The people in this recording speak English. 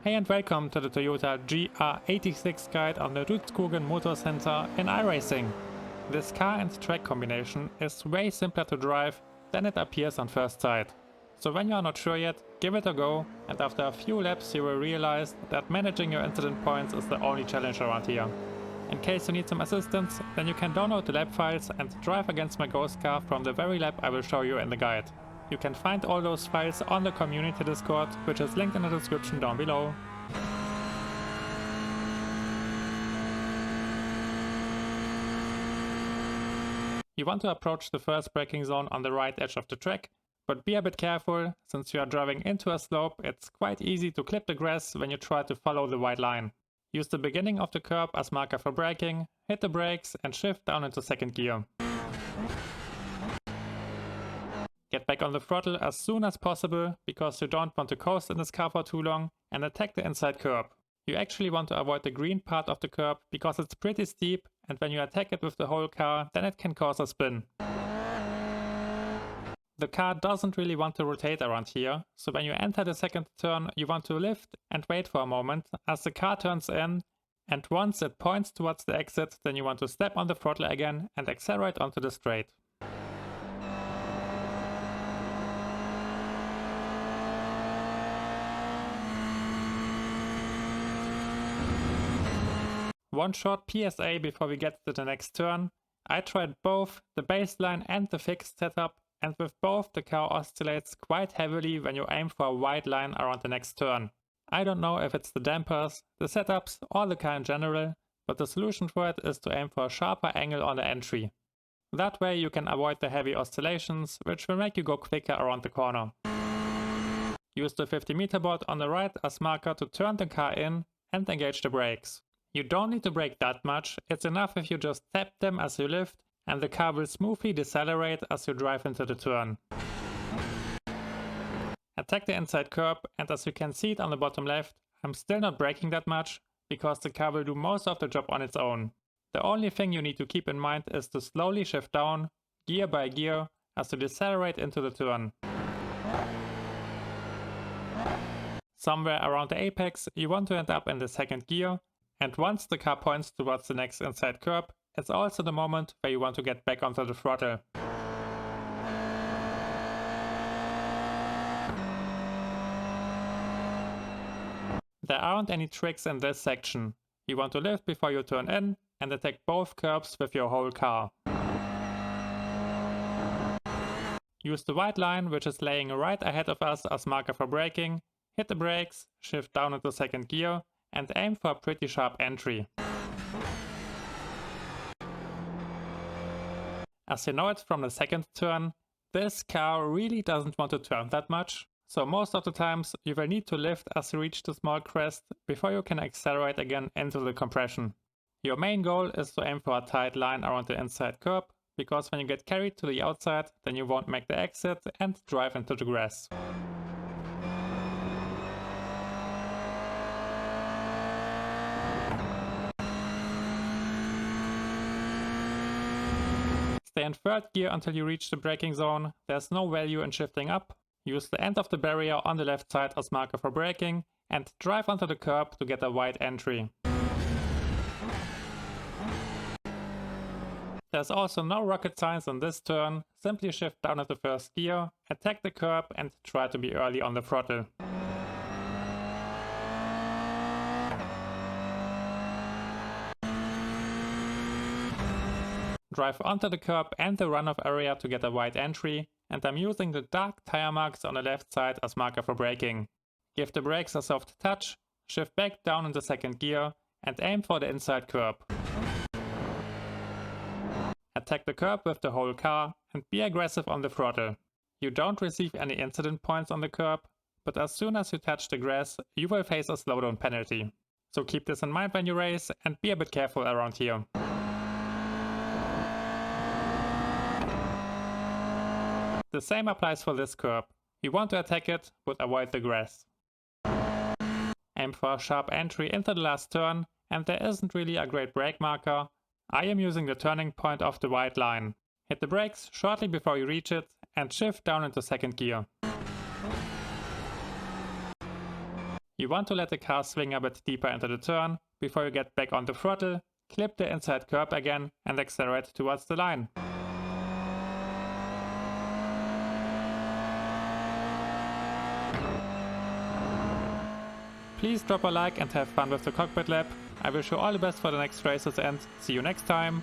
Hey and welcome to the Toyota GR86 guide on the Rudskogen Motorsenter in iRacing. This car and track combination is way simpler to drive than it appears on first sight. So when you are not sure yet, give it a go, and after a few laps you will realize that managing your incident points is the only challenge around here. In case you need some assistance, then you can download the lap files and drive against my ghost car from the very lap I will show you in the guide. You can find all those files on the community Discord, which is linked in the description down below. You want to approach the first braking zone on the right edge of the track, but be a bit careful, since you are driving into a slope. It's quite easy to clip the grass when you try to follow the white line. Use the beginning of the curb as marker for braking, hit the brakes and shift down into second gear. Get back on the throttle as soon as possible, because you don't want to coast in this car for too long, and attack the inside curb. You actually want to avoid the green part of the curb because it's pretty steep, and when you attack it with the whole car, then it can cause a spin. The car doesn't really want to rotate around here, so when you enter the second turn you want to lift and wait for a moment as the car turns in, and once it points towards the exit, then you want to step on the throttle again and accelerate onto the straight. One short PSA before we get to the next turn. I tried both the baseline and the fixed setup, and with both the car oscillates quite heavily when you aim for a wide line around the next turn. I don't know if it's the dampers, the setups or the car in general, but the solution for it is to aim for a sharper angle on the entry. That way you can avoid the heavy oscillations, which will make you go quicker around the corner. Use the 50-meter board on the right as marker to turn the car in and engage the brakes. You don't need to brake that much, it's enough if you just tap them as you lift, and the car will smoothly decelerate as you drive into the turn. Attack the inside curb, and as you can see it on the bottom left, I'm still not braking that much, because the car will do most of the job on its own. The only thing you need to keep in mind is to slowly shift down, gear by gear, as you decelerate into the turn. Somewhere around the apex, you want to end up in the second gear, and once the car points towards the next inside curb, it's also the moment where you want to get back onto the throttle. There aren't any tricks in this section. You want to lift before you turn in and attack both curbs with your whole car. Use the white line, which is laying right ahead of us, as marker for braking, hit the brakes, shift down into second gear and aim for a pretty sharp entry. As you know it from the second turn, this car really doesn't want to turn that much, so most of the times you will need to lift as you reach the small crest before you can accelerate again into the compression. Your main goal is to aim for a tight line around the inside curb, because when you get carried to the outside, then you won't make the exit and drive into the grass. Stay in third gear until you reach the braking zone. There's no value in shifting up. Use the end of the barrier on the left side as marker for braking and drive onto the curb to get a wide entry. There's also no rocket science on this turn. Simply shift down into first gear, attack the curb and try to be early on the throttle. Drive onto the curb and the runoff area to get a wide entry, and I'm using the dark tire marks on the left side as marker for braking. Give the brakes a soft touch, shift back down into second gear and aim for the inside curb. Attack the curb with the whole car and be aggressive on the throttle. You don't receive any incident points on the curb, but as soon as you touch the grass you will face a slowdown penalty. So keep this in mind when you race and be a bit careful around here. The same applies for this curb. You want to attack it, but avoid the grass. Aim for a sharp entry into the last turn, and there isn't really a great brake marker. I am using the turning point of the white line. Hit the brakes shortly before you reach it, and shift down into second gear. You want to let the car swing a bit deeper into the turn before you get back on the throttle, clip the inside curb again and accelerate towards the line. Please drop a like and have fun with the Cockpit Lap. I wish you all the best for the next races and see you next time.